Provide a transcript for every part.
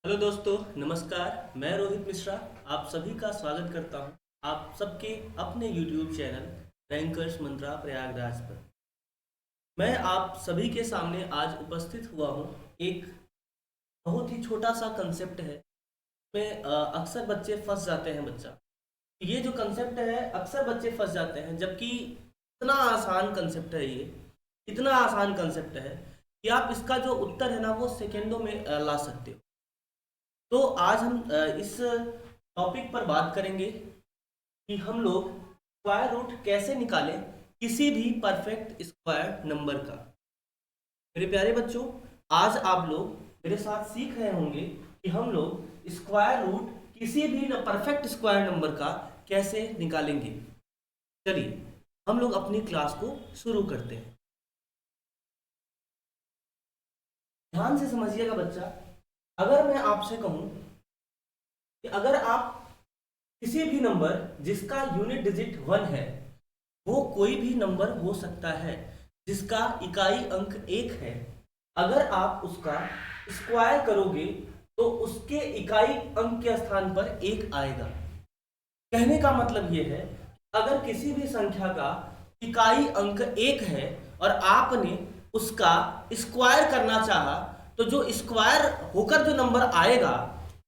Hello दोस्तों, नमस्कार। मैं रोहित मिश्रा आप सभी का स्वागत करता हूं आप सबके अपने YouTube channel rankers Mantra Prayagraj पर। मैं आप सभी के सामने आज उपस्थित हुआ हूं। एक बहुत ही छोटा सा कंसेप्ट है। में अक्सर बच्चे फंस जाते हैं बच्चा। ये जो कंसेप्ट है अक्सर बच्चे फंस जाते हैं, जबकि इतना आसान कंसेप्ट है ये। इतना आसान कंसेप्ट है कि आप इसका जो उत्तर है ना वो सेकेंडों में ला सकते हो। तो आज हम इस टॉपिक पर बात करेंगे कि हम लोग स्क्वायर रूट कैसे निकालें किसी भी परफेक्ट स्क्वायर नंबर का। मेरे प्यारे बच्चों, आज आप लोग मेरे साथ सीख रहे होंगे कि हम लोग स्क्वायर रूट किसी भी परफेक्ट स्क्वायर नंबर का कैसे निकालेंगे। चलिए हम लोग अपनी क्लास को शुरू करते हैं। ध्यान से समझिएगा बच्चा। अगर मैं आपसे कहूं कि अगर आप किसी भी नंबर जिसका यूनिट डिजिट 1 है, वो कोई भी नंबर हो सकता है जिसका इकाई अंक 1 है, अगर आप उसका स्क्वायर करोगे तो उसके इकाई अंक के स्थान पर 1 आएगा। कहने का मतलब ये है, अगर किसी भी संख्या का इकाई अंक 1 है और आपने उसका स्क्वायर करना चाहा, तो जो स्क्वायर होकर जो नंबर आएगा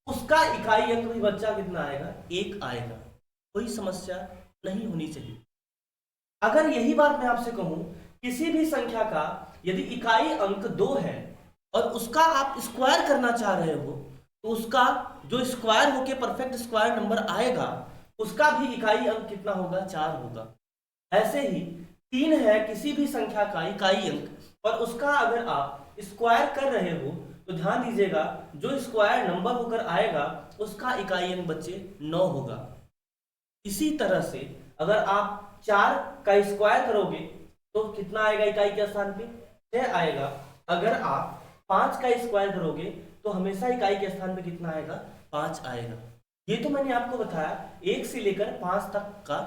उसका इकाई अंक भी बच्चा कितना आएगा? 1 आएगा। कोई समस्या नहीं होनी चाहिए। अगर यही बात मैं आपसे कहूं, किसी भी संख्या का यदि इकाई अंक 2 है और उसका आप स्क्वायर करना चाह रहे हो, तो उसका जो स्क्वायर होके परफेक्ट स्क्वायर नंबर आएगा उसका भी इकाई अंक कितना होगा? 4 होगा। ऐसे ही 3 है किसी भी संख्या का इकाई अंक और उसका अगर आप स्क्वायर कर रहे हो, तो ध्यान दीजिएगा जो स्क्वायर नंबर होकर आएगा उसका इकाई अंक बच्चे 9 होगा। इसी तरह से अगर आप 4 का स्क्वायर करोगे तो कितना आएगा इकाई के स्थान पे? 6 आएगा। अगर आप 5 का स्क्वायर करोगे तो हमेशा इकाई के स्थान पे कितना आएगा? 5 आएगा। ये तो मैंने आपको बताया 1 से लेकर 5 तक का।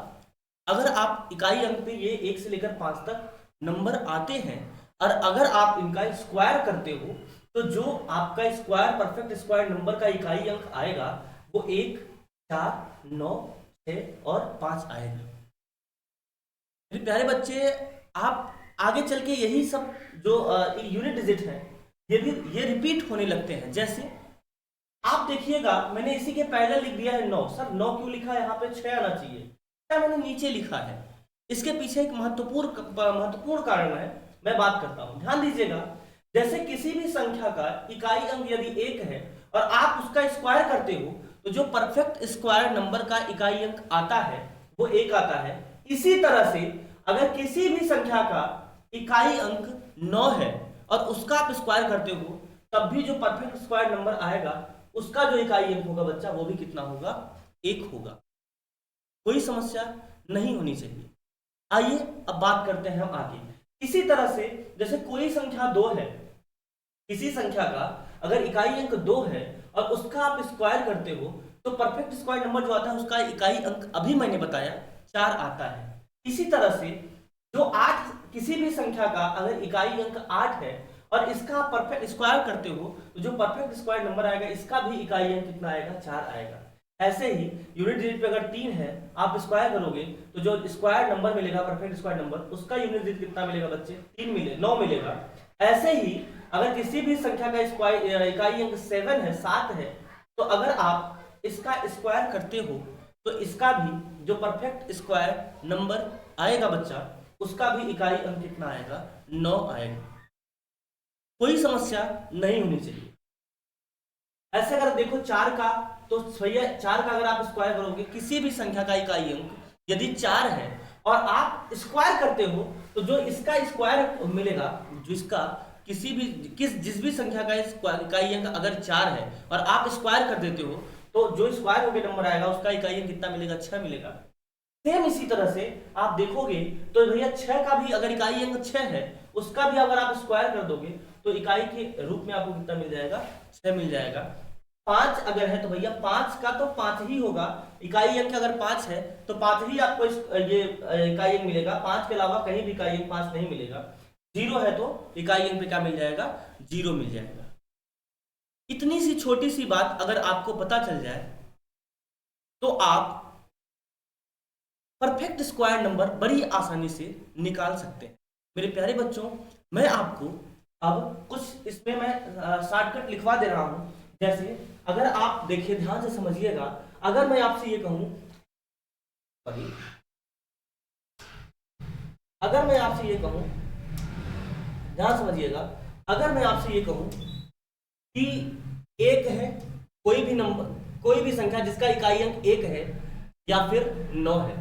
अगर आप इकाई अंक पे ये 1 से लेकर 5 तक नंबर आते हैं और अगर आप इनका स्क्वायर करते हो, तो जो आपका स्क्वायर परफेक्ट स्क्वायर नंबर का इकाई अंक आएगा वो 1, 4, 9, 6 और 5 आएगा। मेरे प्यारे बच्चे, आप आगे चल के यही सब जो यूनिट डिजिट है ये रिपीट होने लगते हैं। जैसे आप देखिएगा, मैंने इसी के पहले लिख दिया है 9। सर 9 क्यों लिखा है? यहाँ पे 6 आना चाहिए। 6 मैंने नीचे लिखा है। इसके पीछे एक महत्वपूर्ण कारण है, मैं बात करता हूं। ध्यान दीजिएगा, जैसे किसी भी संख्या का इकाई अंक यदि 1 है और आप उसका स्क्वायर करते हो, तो जो परफेक्ट स्क्वायर नंबर का इकाई अंक आता है वो 1 आता है। इसी तरह से अगर किसी भी संख्या का इकाई अंक 9 है और उसका आप स्क्वायर करते हो, तब भी जो परफेक्ट स्क्वायर नंबर आएगा उसका जो इकाई अंक होगा बच्चा वो भी कितना होगा? 1 होगा। कोई समस्या नहीं होनी चाहिए। आइए अब बात करते हैं हम आगे। इसी तरह से जैसे कोई संख्या 2 है, किसी संख्या का अगर इकाई अंक 2 है और उसका आप स्क्वायर करते हो, तो परफेक्ट स्क्वायर नंबर जो आता है उसका इकाई अंक अभी मैंने बताया 4 आता है। इसी तरह से जो 8 किसी भी संख्या का अगर इकाई अंक 8 है और इसका आप परफेक्ट स्क्वायर करते हो, तो जो परफेक्ट स्क्वायर नंबर आएगा इसका भी इकाई अंक कितना आएगा? 4 आएगा। ऐसे ही यूनिट डिजिट पे अगर 3 है, आप स्क्वायर करोगे तो जो स्क्वायर नंबर मिलेगा परफेक्ट स्क्वायर नंबर, उसका यूनिट डिजिट कितना मिलेगा बच्चे? 3 मिले 9 मिलेगा। ऐसे ही अगर किसी भी संख्या का स्क्वायर इकाई अंक 7 है, 7 है, तो अगर आप इसका स्क्वायर करते हो तो इसका भी जो परफेक्ट स्क्वायर नंबर आएगा बच्चा उसका भी इकाई अंक कितना आएगा? 9 आएगा। कोई समस्या नहीं होनी चाहिए। ऐसे अगर देखो 4 का, तो भैया 4 का अगर आप स्क्वायर करोगे किसी भी संख्या का इकाई अंक यदि 4 है और आप स्क्वायर करते हो, तो जो इसका स्क्वायर मिलेगा, जिसका किसी भी जिस भी संख्या का इकाई अंक अगर 4 है और आप स्क्वायर कर देते हो, तो जो स्क्वायर होकर नंबर आएगा उसका इकाई अंक कितना मिलेगा? 6 मिलेगा। सेम इसी तरह से आप देखोगे तो भैया 6 का भी अगर इकाई अंक 6 है, उसका भी अगर आप स्क्वायर कर दोगे तो इकाई के रूप में आपको कितना मिल जाएगा? 6 मिल जाएगा। 5 अगर है तो भैया 5 का तो 5 ही होगा। इकाई अंक अगर 5 है तो 5 ही आपको ये इकाई अंक मिलेगा। 5 के अलावा कहीं भी इकाई अंक 5 नहीं मिलेगा। 0 है तो इकाई अंक पे क्या मिल जाएगा? 0 मिल जाएगा। इतनी सी छोटी सी बात अगर आपको पता चल जाए तो आप परफेक्ट स्क्वायर नंबर बड़ी आसानी से निकाल सकते हैं। मेरे प्यारे बच्चों, मैं आपको अब कुछ इसमें मैं शॉर्टकट लिखवा दे रहा हूं। जैसे अगर आप देखिए, ध्यान से समझिएगा, अगर मैं आपसे ये कहूं, सॉरी, अगर मैं आपसे ये कहूं, ध्यान समझिएगा, अगर मैं आपसे ये कहूं कि एक है, कोई भी नंबर, कोई भी संख्या जिसका इकाई अंक एक है या फिर 9 है,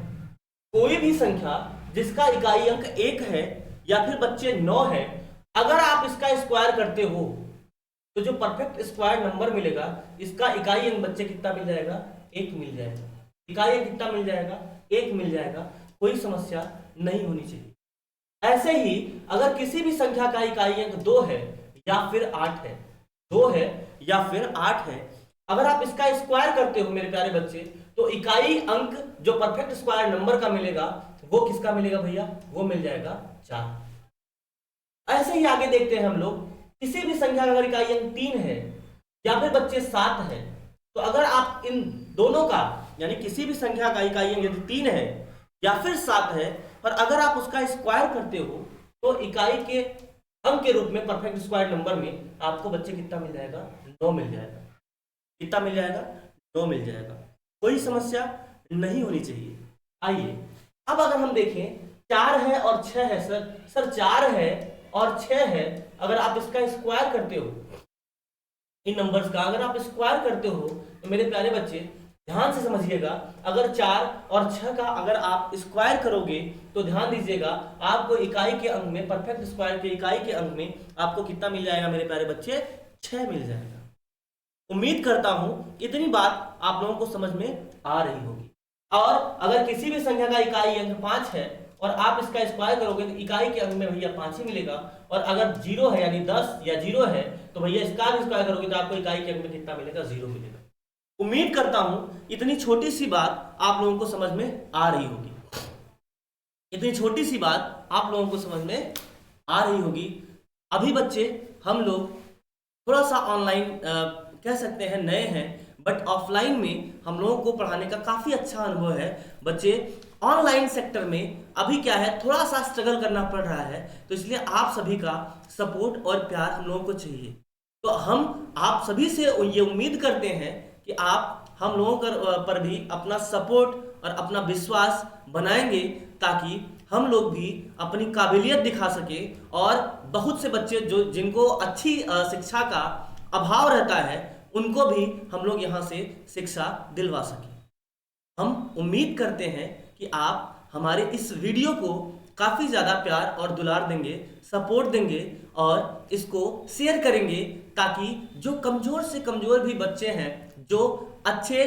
कोई भी संख्या जिसका इकाई अंक एक है या फिर बच्चे 9 है, अगर आप इसका स्क्वायर करते हो तो जो परफेक्ट स्क्वायर नंबर मिलेगा, इसका इकाई अंक बच्चे कितना मिल जाएगा? एक मिल जाएगा। इकाई अंक कितना मिल जाएगा? एक मिल जाएगा। कोई समस्या नहीं होनी चाहिए। ऐसे ही अगर किसी भी संख्या का इकाई अंक 2 है या फिर 8 है, 2 है या फिर 8 है, अगर आप इसका स्क्वायर करते हो मेरे प्यारे बच्चे, तो इकाई अंक जो परफेक्ट स्क्वायर नंबर का मिलेगा वो किसका मिलेगा भैया? वो मिल जाएगा 4। ऐसे ही आगे देखते हैं हम लोग, किसी भी संख्या का अगर इकाई अंक 3 है या फिर बच्चे 7 है, तो अगर आप इन दोनों का, यानी किसी भी संख्या का इकाई अंक यदि 3 है या फिर 7 है, और अगर आप उसका स्क्वायर करते हो तो इकाई के अंक के रूप में परफेक्ट स्क्वायर नंबर में आपको बच्चे कितना मिल जाएगा? 9 मिल जाएगा। कितना मिल जाएगा? 9 मिल जाएगा। कोई समस्या नहीं होनी चाहिए। आइए अब अगर हम देखें, 4 है और 6 है। सर 4 है और 6 है, अगर आप इसका स्क्वायर करते हो, इन नंबर्स का अगर आप स्क्वायर करते हो तो मेरे प्यारे बच्चे ध्यान से समझिएगा, अगर 4 और 6 का अगर आप स्क्वायर करोगे तो ध्यान दीजिएगा, आपको इकाई के अंक में, परफेक्ट स्क्वायर के इकाई के अंक में आपको कितना मिल जाएगा मेरे प्यारे बच्चे? 6 मिल जाएगा। उम्मीद करता हूं इतनी बात आप लोगों को समझ में आ रही होगी। और अगर किसी भी संख्या का इकाई अंक 5 है और आप इसका स्क्वायर करोगे तो इकाई के अंक में भैया 5 ही मिलेगा, और अगर 0 है यानी 10 या 0 है तो भैया इसका भी स्क्वायर करोगे तो आपको इकाई के अंक में कितना मिलेगा? 0 मिलेगा। उम्मीद करता हूं इतनी छोटी सी बात आप लोगों को समझ में आ रही होगी। इतनी छोटी सी बात आप लोगों को समझ में आ रही होगी। अभी बच्चे हम लोग थोड़ा सा ऑनलाइन कह सकते हैं नए हैं, बट ऑफलाइन में हम लोगों को पढ़ाने का काफी अच्छा अनुभव है। बच्चे ऑनलाइन सेक्टर में अभी क्या है, थोड़ा सा स्ट्रगल करना पड़ रहा है, तो इसलिए आप सभी का सपोर्ट और प्यार हम लोगों को चाहिए। तो हम आप सभी से ये उम्मीद करते हैं कि आप हम लोगों पर भी अपना सपोर्ट और अपना विश्वास बनाएंगे, ताकि हम लोग भी अपनी काबिलियत दिखा सके और बहुत से बच्चे जो जिनको अच्छी शिक्षा का अभाव रहता है उनको भी हम लोग यहाँ से शिक्षा दिलवा सके। हम उम्मीद करते हैं कि आप हमारे इस वीडियो को काफ़ी ज़्यादा प्यार और दुलार देंगे, सपोर्ट देंगे और इसको शेयर करेंगे, ताकि जो कमज़ोर से कमज़ोर भी बच्चे हैं, जो अच्छे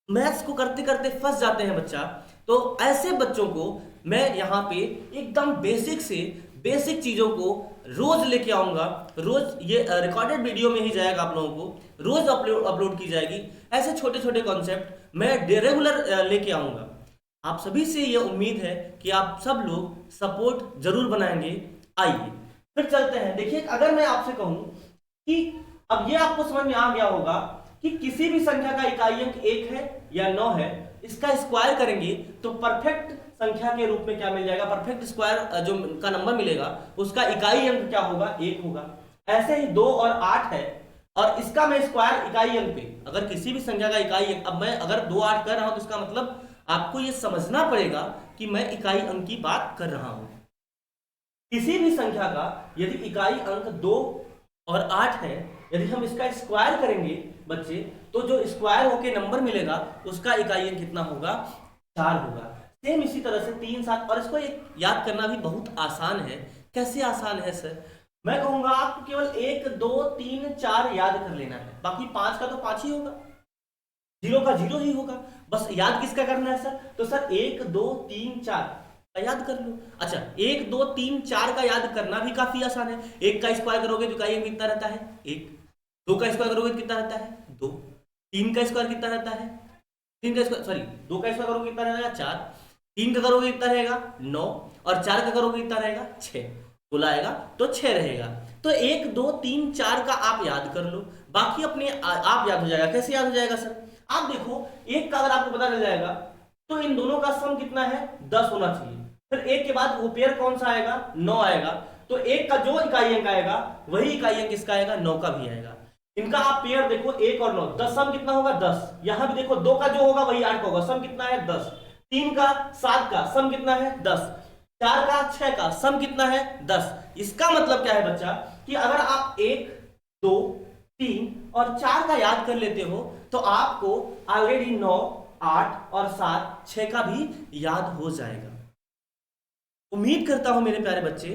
मैथ्स को करते करते फंस जाते हैं बच्चा, तो ऐसे बच्चों को मैं यहाँ पे एकदम बेसिक से बेसिक चीज़ों को रोज लेके आऊँगा। रोज ये रिकॉर्डेड वीडियो में ही जाएगा, आप लोगों को रोज अपलोड की जाएगी। ऐसे छोटे छोटे कॉन्सेप्ट मैं रेगुलर लेके आऊँगा। आप सभी से ये उम्मीद है कि आप सब लोग सपोर्ट जरूर बनाएंगे। आइए फिर चलते हैं। देखिए, अगर मैं आपसे कहूँ कि अब ये आपको समझ में आ गया होगा कि किसी भी संख्या का इकाई अंक 1 है या 9 है, इसका स्क्वायर करेंगे तो परफेक्ट संख्या के रूप में क्या मिल जाएगा? परफेक्ट स्क्वायर जो का नंबर मिलेगा उसका इकाई अंक क्या होगा? 1 होगा। ऐसे ही 2 और 8 है, और इसका मैं स्क्वायर इकाई अंक पे, अगर किसी भी संख्या का इकाई अंक, अब मैं अगर 2 8 कर रहा हूं तो इसका मतलब आपको यह समझना पड़ेगा कि मैं इकाई अंक की बात कर रहा हूं। किसी भी संख्या का यदि इकाई अंक 2 और 8 है, यदि हम इसका स्क्वायर करेंगे बच्चे, तो जो स्क्वायर होके नंबर मिलेगा उसका इकाई अंक कितना होगा? 4 होगा। सेम इसी तरह से 3 7, और इसको याद करना भी बहुत आसान है। कैसे आसान है सर? मैं कहूंगा आपको केवल 1 2 3 4 याद कर लेना है, बाकी 5 का तो 5 ही होगा, 0 का 0 ही होगा। बस याद किसका करना है सर? तो सर 1 2 3 4 याद कर लो। अच्छा, 1 2 3 4 का याद करना भी काफी आसान है। 1 का स्क्वायर करोगे तो इकाई अंक कितना रहता है? 1। 2 का स्क्वायर करोगे कितना रहता है? 2। 3 का स्क्वायर कितना रहता है? 3 का स्क्वायर, सॉरी, 2 का स्क्वायर करोगे कितना रहेगा? 4। 3 का करोगे कितना रहेगा? 9। और 4 का करोगे कितना रहेगा? 6। बोला आएगा तो 6 रहेगा। तो 1 2 3 4 का आप याद कर लो, बाकी अपने आप याद हो जाएगा। कैसे याद हो जाएगा सर? आप देखो, 1 का अगर आपको पता चल जाएगा तो इन दोनों का सम कितना है? 10 होना चाहिए। फिर 1 के बाद वो पेयर कौन सा आएगा? 9 आएगा। तो 1 का जो इकाई अंक आएगा वही इकाई अंक किसका आएगा? 9 का भी आएगा। इनका आप पेयर देखो 1 और 9, 10 सम कितना होगा? 10। यहां भी देखो 2 का जो होगा वही 8 का होगा, सम कितना है? 10। 3 का 7 का सम कितना है? 10। 4 का 6 का सम कितना है? 10। इसका मतलब क्या है बच्चा कि अगर आप 1 2 3 और 4 का याद कर लेते हो तो आपको ऑलरेडी 9 8 और 7 6 का भी याद हो जाएगा। उम्मीद करता हूं मेरे प्यारे बच्चे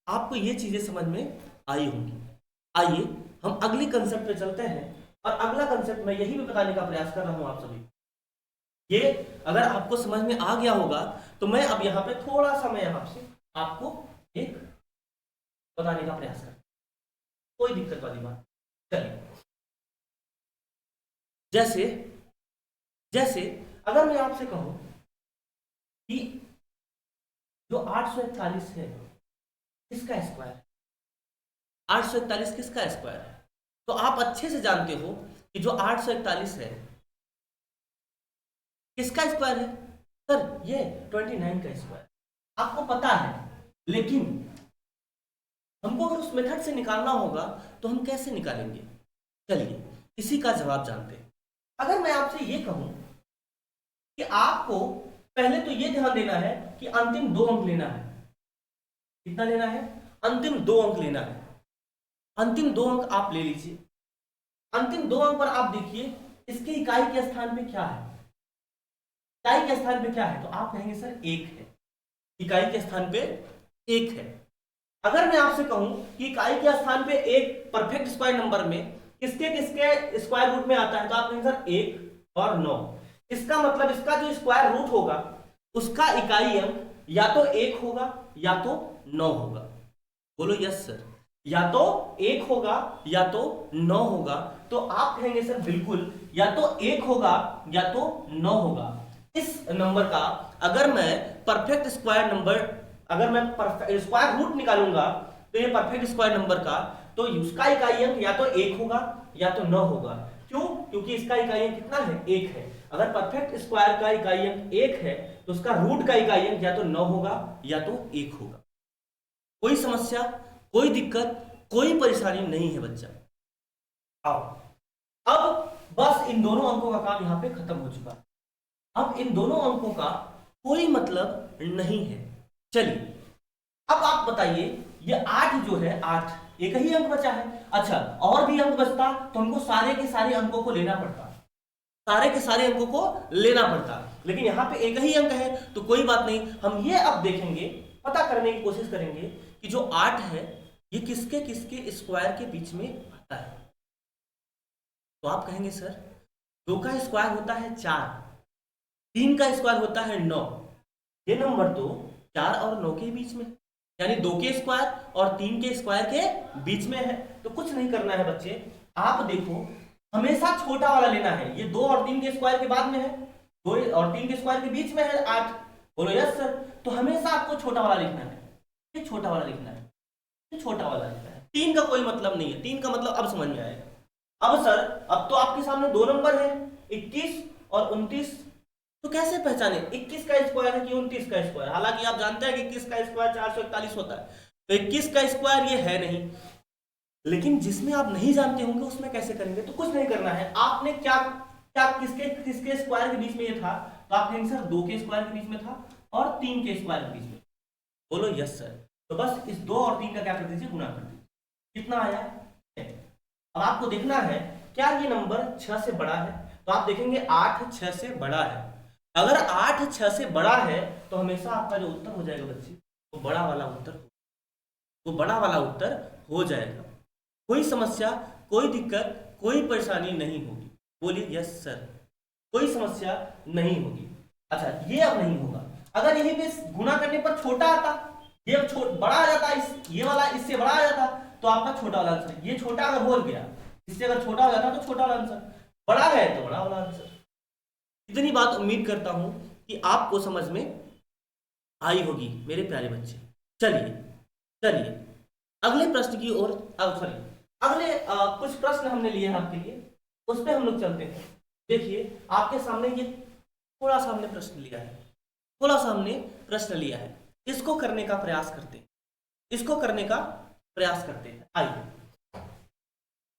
आपको ये चीजें समझ में आई होंगी। आइए हम अगली कंसेप्ट पे चलते हैं, और अगला कंसेप्ट मैं यही भी बताने का प्रयास कर रहा हूं आप सभी। ये अगर आपको समझ में आ गया होगा तो मैं अब यहां पे थोड़ा सा मैं यहां से आपको एक बताने का प्रयास कर, कोई दिक्कत वाली बात। चलिए, जैसे जैसे अगर मैं आपसे कहूं कि जो 841 है किसका स्क्वायर है? 841 किसका स्क्वायर है? तो आप अच्छे से जानते हो कि जो 841 है किसका स्क्वायर है? सर ये 29 का स्क्वायर आपको पता है, लेकिन हमको अगर उस मेथड से निकालना होगा तो हम कैसे निकालेंगे? चलिए इसी का जवाब जानते हैं। अगर मैं आपसे ये कहूं कि आपको पहले तो ये ध्यान देना है कि अंतिम 2 अंक लेना है। कितना लेना है? अंतिम 2 अंक लेना है। अंतिम 2 अंक आप ले लीजिए। अंतिम 2 अंक पर आप देखिए इसके इकाई के स्थान पे क्या है। इकाई के स्थान पे क्या है? तो आप कहेंगे सर 1 है। इकाई के स्थान पे 1 है। अगर मैं आपसे कहूं कि इकाई के स्थान पे एक परफेक्ट स्क्वायर नंबर में किसके किसके स्क्वायर रूट में आता है, तो आप कहेंगे सर 1 और 9। इसका मतलब इसका जो स्क्वायर रूट होगा उसका इकाई अंक या तो 1 होगा या तो 9 होगा। बोलो यस सर। या तो 1 होगा या तो 9 होगा। तो आप कहेंगे सर बिल्कुल या तो 1 होगा या तो 9 होगा। इस नंबर का अगर मैं परफेक्ट स्क्वायर नंबर, अगर मैं स्क्वायर रूट निकालूंगा तो ये परफेक्ट स्क्वायर नंबर का, तो उसका इकाई अंक या तो 1 होगा या तो 9 होगा। क्यों? क्योंकि इसका इकाई अंक कितना है? 1 है। अगर परफेक्ट स्क्वायर का इकाई अंक 1 है तो उसका रूट का इकाई अंक या तो 9 होगा या तो 1 होगा। कोई समस्या, कोई दिक्कत, कोई परेशानी नहीं है बच्चा। आओ, अब बस इन दोनों अंकों का काम यहां पे खत्म हो चुका है। अब इन दोनों अंकों का कोई मतलब नहीं है। चलिए अब आप बताइए, ये 8 जो है 8 एक ही अंक बचा है। अच्छा, और भी अंक बचता तो हमको सारे के सारे अंकों को लेना पड़ता, सारे के सारे अंकों को लेना पड़ता, लेकिन यहां पे एक ही अंक है तो कोई बात नहीं। हम ये अब देखेंगे, पता करने की कोशिश करेंगे कि जो 8 है ये किसके किसके स्क्वायर के बीच में आता है। तो आप कहेंगे सर 2 का स्क्वायर होता है 4, 3 का स्क्वायर होता है 9, ये नंबर तो 4 और 9 के बीच में, यानी 2 के स्क्वायर और 3 के स्क्वायर के बीच में है। तो कुछ नहीं करना है बच्चे, आप देखो हमेशा छोटा वाला लेना है। ये 2 और 3 के स्क्वायर के बाद में है, 2 और 3 के स्क्वायर के बीच में है 8। बोलो यस सर। तो हमेशा आपको छोटा वाला लिखना है, ये छोटा वाला लिखना है, ये छोटा वाला लिखना है। 3 का कोई मतलब नहीं है, 3 का मतलब अब समझ में आएगा। अब सर अब तो आपके सामने 2 नंबर है 21 और 29, तो कैसे पहचाने 21 का स्क्वायर है कि 29 का स्क्वायर? हालांकि आप जानते हैं कि 21 का स्क्वायर 441 होता है, तो 21 का स्क्वायर ये है नहीं, लेकिन जिसमें आप नहीं जानते होंगे उसमें कैसे करेंगे? तो कुछ नहीं करना है, आपने क्या क्या किसके किसके स्क्वायर के बीच में ये था, तो आप कहेंगे सर 2 के स्क्वायर के बीच में था और 3 के स्क्वायर के बीच में। बोलो यस सर। तो बस इस 2 और 3 का क्या कर दीजिए? गुणा कर दीजिए। कितना आया? अब आपको देखना है क्या ये नंबर 6 से बड़ा है, तो आप देखेंगे 8 6 से बड़ा है। अगर 8 6 से बड़ा है तो हमेशा आपका जो उत्तर हो जाएगा बच्चे वो बड़ा वाला उत्तर, वो बड़ा वाला उत्तर हो जाएगा। कोई समस्या, कोई दिक्कत, कोई परेशानी नहीं होगी। बोलिए यस सर। कोई समस्या नहीं होगी। अच्छा, ये अब नहीं होगा। अगर यहीं पे गुणा करने पर छोटा आता, ये बड़ा आ जाता, ये वाला इससे बड़ा आ जाता, तो आपका छोटा वाला आंसर। ये छोटा अगर हो गया, इससे अगर छोटा हो जाता तो छोटा वाला आंसर, बड़ा है तो बड़ा वाला आंसर। इतनी बात उम्मीद करता हूं कि आपको समझ में आई होगी मेरे प्यारे बच्चे। चलिए चलिए अगले प्रश्न की ओर, सॉरी, अगले कुछ प्रश्न हमने लिए हैं आपके लिए, उस पर हम लोग चलते हैं। देखिए आपके सामने ये थोड़ा सा हमने प्रश्न लिया है, थोड़ा सा हमने प्रश्न लिया है, इसको करने का प्रयास करते हैं, इसको करने का प्रयास करते हैं। आइए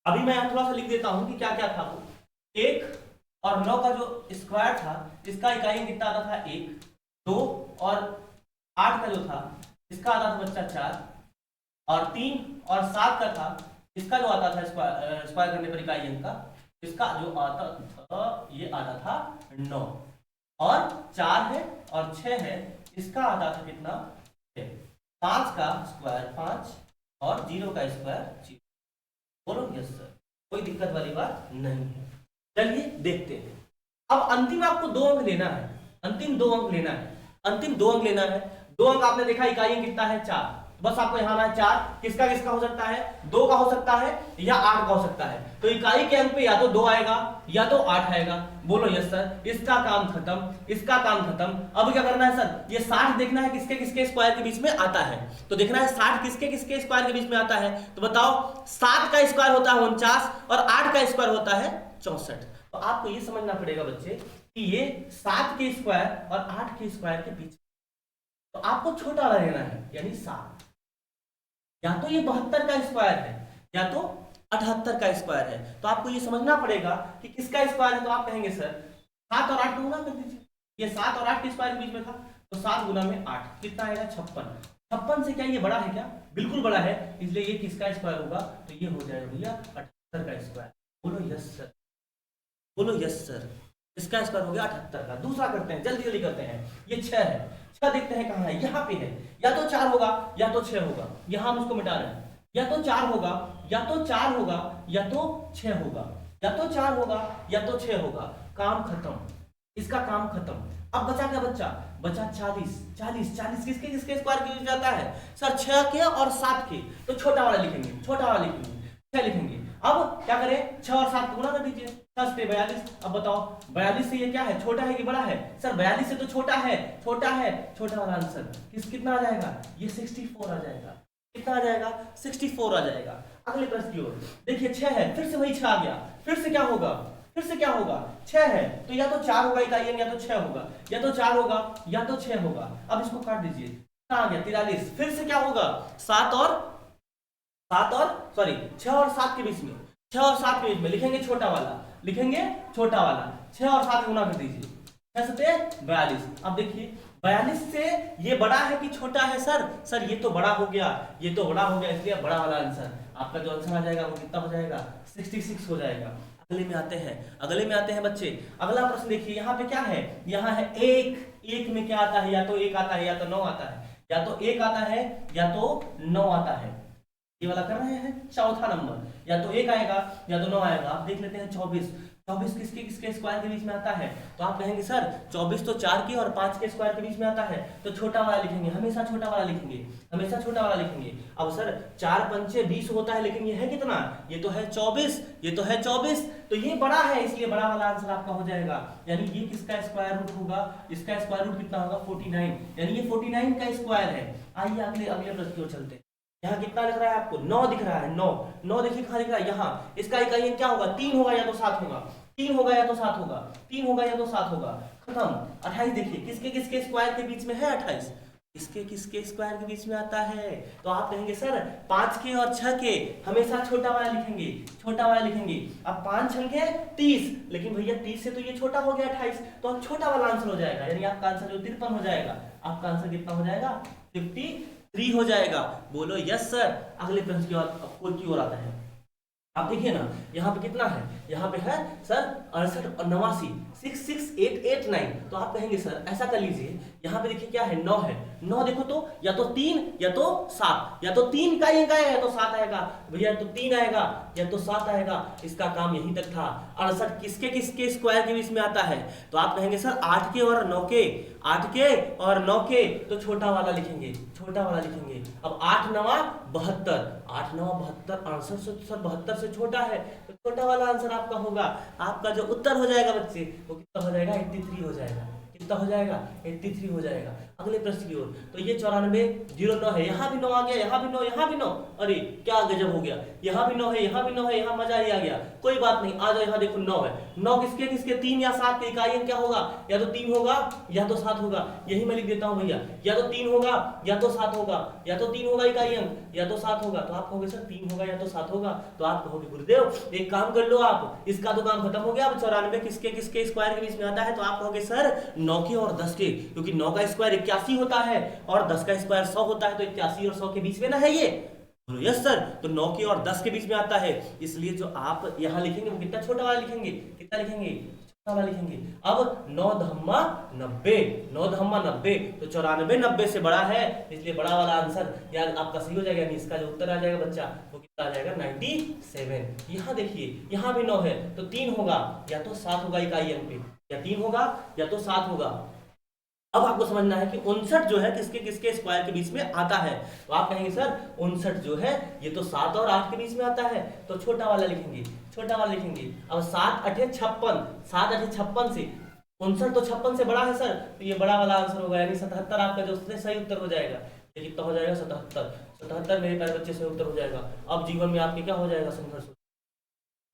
अभी मैं यहाँ थोड़ा सा लिख देता हूं कि क्या क्या था वो। 1 और 9 का जो स्क्वायर था इसका इकाई कितना आता था 1, 2 और 8 का जो था इसका आता था बच्चा 4, और 3 और 7 का था इसका जो आता था स्क्वायर करने पर इकाई अंक का, इसका जो आता था ये आता था 9, और 4 है और 6 है, इसका आता था कितना 6। 5 का स्क्वायर 5 और 0 का स्क्वायर 0। बोलो यस सर, कोई दिक्कत वाली बात नहीं है। चलिए देखते हैं। अब अंतिम आपको 2 अंक लेना है, अंतिम 2 अंक लेना है, अंतिम 2 अंक लेना है। 2 अंक आपने देखा इकाई कितना है 4, बस आपको यहाँ आना है 4, किसका किसका हो सकता है, 2 का हो सकता है या 8 का हो सकता है। तो इकाई के अंक पे या तो 2 आएगा या तो 8 आएगा। बोलो यस सर, इसका काम खत्म, इसका काम खत्म। अब क्या करना है सर, ये 60 देखना है किसके किसके स्क्वायर के बीच में आता है। तो देखना है 60 किसके किसके स्क्वायर के बीच में आता है। तो बताओ 7 का स्क्वायर होता है 49 और 8 का स्क्वायर होता है 64। तो आपको ये समझना पड़ेगा बच्चे कि ये 7 के स्क्वायर और 8 के स्क्वायर के बीच, तो आपको छोटा वाला लेना है, यानी 7। या तो ये 72 का स्क्वायर है या तो 78 का स्क्वायर है। तो आपको ये समझना पड़ेगा कि किसका स्क्वायर है। तो आप कहेंगे सर 7 और 8 को गुना कर दीजिए, ये 7 और 8 के स्क्वायर के बीच में था, तो 7 गुना में 8 कितना आएगा 56। 56 से क्या ये बड़ा है क्या, बिल्कुल बड़ा है, इसलिए ये किसका स्क्वायर होगा, तो ये हो जाएगा भैया 78 का स्क्वायर। बोलो यस सर, बोलो यस सर, इसका स्क्वायर हो गया 78 का। दूसरा करते हैं, जल्दी जल्दी करते हैं। ये 6 है, 6 देखते हैं कहाँ है, यहाँ पे है, या तो 4 होगा या तो 6 होगा, यहाँ हम इसको मिटा रहे हैं। या तो 4 होगा या तो 4 होगा या तो 6 होगा, या तो 4 होगा या तो 6 होगा। काम खत्म, इसका काम खत्म। अब बचा क्या बच्चा, बचा 40। 40 किसके किसके स्क्वायर के बीच में आता है सर, 6 के और 7 के। तो छोटा वाला लिखेंगे, छोटा वाला लिखेंगे, 6 लिखेंगे। अब क्या करें, 6 और 7 को गुणा कर दीजिए, 6 से 42। अब बताओ 42 से ये क्या है, छोटा है कि बड़ा है सर, 42 से तो छोटा है, छोटा है, छोटा वाला आंसर कितना आ जाएगा, ये 64 आ जाएगा। कितना आ जाएगा, 64 आ जाएगा। अगले प्रश्न की ओर देखिए, 6 है, फिर से वही 6 आ गया, फिर से क्या होगा, फिर से क्या होगा, 6 है तो या तो 4 होगा इकाई, या तो 6 होगा, या तो 4 होगा या तो 6 होगा। अब इसको काट दीजिए, कितना आ गया 43। फिर से क्या होगा, 7 और सॉरी 6 और 7 के बीच में, 6 और 7 के बीच में लिखेंगे छोटा वाला, लिखेंगे छोटा वाला। 6 और 7 गुना कर दीजिए, 6 से 42। अब देखिए 42 से ये बड़ा है कि छोटा है सर, सर ये तो बड़ा हो गया, ये तो बड़ा हो गया, इसलिए बड़ा वाला आंसर आपका जो आंसर आ जाएगा वो कितना हो जाएगा, 66 हो जाएगा। अगले में आते हैं, अगले में आते हैं बच्चे। अगला प्रश्न देखिए, यहाँ पे क्या है, यहाँ है 1 में क्या आता है, या तो 1 आता है या तो 9 आता है, या तो 1 आता है या तो 9 आता है। ये वाला कर रहे हैं चौथा नंबर, या तो 1 आएगा या तो 9 आएगा। आप देख लेते हैं 24 किसके किसके स्क्वायर के बीच में आता है। तो आप कहेंगे सर 24 तो 4 के और 5 के स्क्वायर के बीच में आता है, तो छोटा वाला लिखेंगे, हमेशा छोटा वाला लिखेंगे, हमेशा छोटा वाला लिखेंगे। अब सर 4 पंचे 20 होता है, लेकिन ये है कितना, ये तो है 24, ये तो है 24, तो ये बड़ा है, इसलिए बड़ा वाला आंसर आपका हो जाएगा। यानी ये किसका स्क्वायर रूट होगा, इसका स्क्वायर रूट कितना होगा 49, यानी ये 49 का स्क्वायर है। आइए अगले प्रश्न की ओर चलते हैं। यहाँ कितना दिख रहा है आपको, 9 दिख रहा है, 9 देखिए कहाँ दिख रहा है, यहाँ। इसका इकाई क्या होगा, 3 होगा या तो 7 होगा, 3 होगा या तो 7 होगा, 3 होगा या तो 7 होगा। खत्म। 28 देखिए किसके किसके स्क्वायर के बीच में है, 28 किसके किसके स्क्वायर के बीच में आता है। तो आप कहेंगे सर 5 के और 6 के, हमेशा छोटा वाला लिखेंगे, छोटा वाला लिखेंगे। अब 5 छंगे 30, लेकिन भैया 30 से तो ये छोटा हो गया 28, तो अब छोटा वाला आंसर हो जाएगा, यानी आपका आंसर जो 53 हो जाएगा। आपका आंसर कितना हो जाएगा, 53 हो जाएगा। बोलो यस सर। अगले प्रश्न की ओर आता है। आप देखिए ना, यहाँ पे कितना है, यहाँ पे है सर 68 और 89, 66889। तो आप कहेंगे सर ऐसा कर लीजिए, यहाँ पे देखिए क्या है, 9 है, 9 देखो तो या तो 3 या तो 7, या तो 3 का आएगा या तो 7 आएगा। भैया तो 3 आएगा या तो 7 आएगा, इसका काम यहीं तक था। 68 किसके किसके स्क्वायर के बीच में आता है। तो आप कहेंगे सर 8 के और 9 के, 8 के और 9 के, तो छोटा वाला लिखेंगे, छोटा वाला लिखेंगे। अब 8 9 72, 8 9 72, आंसर सर 72 से छोटा है, तो छोटा वाला आंसर आपका होगा। आपका जो उत्तर हो जाएगा बच्चे वो कितना हो जाएगा, 83 हो जाएगा। कितना हो जाएगा 83 हो जाएगा। अगले प्रश्न की ओर, तो ये 94 09 है, यहाँ भी 9 आ गया, यहाँ भी 9, यहाँ भी 9, अरे क्या गजब हो गया, यहाँ भी 9 है, यहाँ भी 9 है, यहाँ मजा ही आ गया। कोई बात नहीं, आ जाओ यहाँ देखो 9 है, 9 किसके किसके 3 या 7 के इकाई अंक क्या होगा, या तो 3 होगा या तो 7 होगा। यही मैं लिख देता हूँ भैया, या तो 3 होगा या तो 7 होगा, या तो 3 होगा इकाई अंक या तो 7 होगा। तो आप कहोगे सर 3 होगा या तो 7 होगा, तो आप कहोगे गुरुदेव एक काम कर लो आप, इसका तो काम खत्म हो गया, अब 94 किसके किसके स्क्वायर के बीच में आता है, तो आप कहोगे सर 9 के और 10 के, क्योंकि 9 का स्क्वायर 81 होता है और 10 का स्क्वायर 100 होता है, तो 81 और 100 के बीच में ना है ये। यस सर, तो 9 के और 10 के बीच में आता है, इसलिए जो आप यहाँ लिखेंगे वो कितना छोटा वाला लिखेंगे, कितना लिखेंगे, छोटा वाला लिखेंगे। अब 9 धम्मा 90, 9 धम्मा 90, तो 94 90 से बड़ा है, इसलिए बड़ा वाला आंसर या आपका सही हो जाएगा, यानी इसका जो उत्तर आ जाएगा बच्चा वो कितना आ जाएगा 97। यहाँ देखिए यहाँ भी 9 है, तो 3 होगा या तो 7 होगा इकाई अंक पे, या 3 होगा या तो 7 होगा। अब आपको समझना है कि 59 जो है किसके किसके स्क्वायर के बीच में आता है, तो आप कहेंगे सर 59 जो है ये तो 7 और 8 के बीच में आता है, तो छोटा वाला लिखेंगे, छोटा वाला लिखेंगे। अब 7 8 56, 7 8 56 से 59 तो 56 से बड़ा है सर, तो ये बड़ा वाला आंसर होगा, यानी 77 आपका जो सही उत्तर हो जाएगा। ये कितना हो जाएगा 77, 77 मेरे प्यारे बच्चे सही उत्तर हो जाएगा। अब जीवन में आपके क्या हो जाएगा संघर्ष,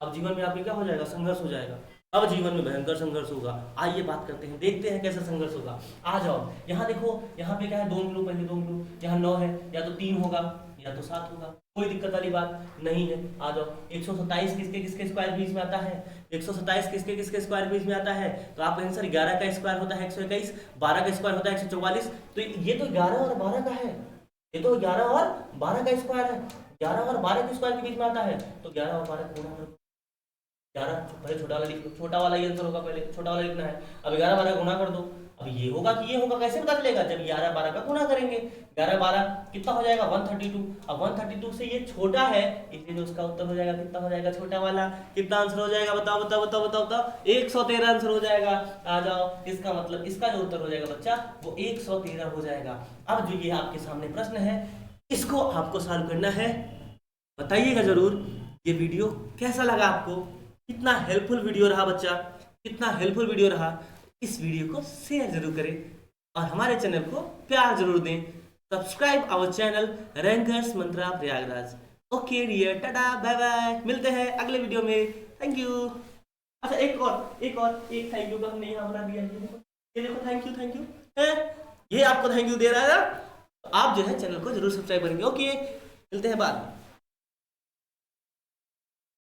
अब जीवन में आपके क्या हो जाएगा संघर्ष हो जाएगा, अब जीवन में भयंकर संघर्ष होगा। आइए बात करते हैं, देखते हैं कैसा संघर्ष होगा। आ जाओ यहाँ देखो, यहाँ पे क्या है 2 मिनट पहले 2 मिनट, यहाँ 9 है, या तो 3 होगा या तो 7 होगा, कोई दिक्कत वाली बात नहीं है। आ जाओ 127 किसके किसके स्क्वायर बीच में आता है, 127 किसके किसके स्क्वायर बीच में आता है, तो आप कहेंगे सर 11 का स्क्वायर होता है 121, 12 का स्क्वायर होता है 144, तो ये तो 11 और 12 का है, ये तो 11 और 12 का स्क्वायर है, 11 और 12 के स्क्वायर के बीच में आता है, तो 11 और 12 गुणा करो, 11 पहले छोटा वाला लिख लो, छोटा वाला ये आंसर होगा, पहले छोटा वाला लिखना है। अब 11 12 गुणा कर दो, अब ये होगा कि ये होगा, कैसे पता चलेगा, जब 11 12 का गुणा करेंगे। 11 12 कितना हो जाएगा 132, अब 132 से ये छोटा है, इसलिए जो उसका उत्तर हो जाएगा कितना हो जाएगा छोटा वाला, कितना आंसर हो जाएगा बताओ बताओ बताओ बताओ बताओ, 113 आंसर हो जाएगा। आ जाओ, इसका मतलब इसका जो उत्तर हो जाएगा बच्चा वो 113 हो जाएगा। अब जो ये आपके सामने प्रश्न है इसको आपको सॉल्व करना है, बताइएगा जरूर ये वीडियो कैसा लगा आपको, कितना हेल्पफुल वीडियो रहा बच्चा, कितना हेल्पफुल वीडियो रहा। इस वीडियो को शेयर जरूर करें और हमारे चैनल को प्यार जरूर दें। Subscribe our channel rankers Mantra Prayagraj. Okay dear, tata bye bye, मिलते हैं अगले वीडियो में। Thank you. अच्छा एक थैंक यू का हमने यहाँ बना दिया, ये देखो थैंक यू है, ये आपको थैंक यू दे रहा है ना, तो आप जो है चैनल को जरूर सब्सक्राइब करेंगे। ओके, मिलते हैं बाद में।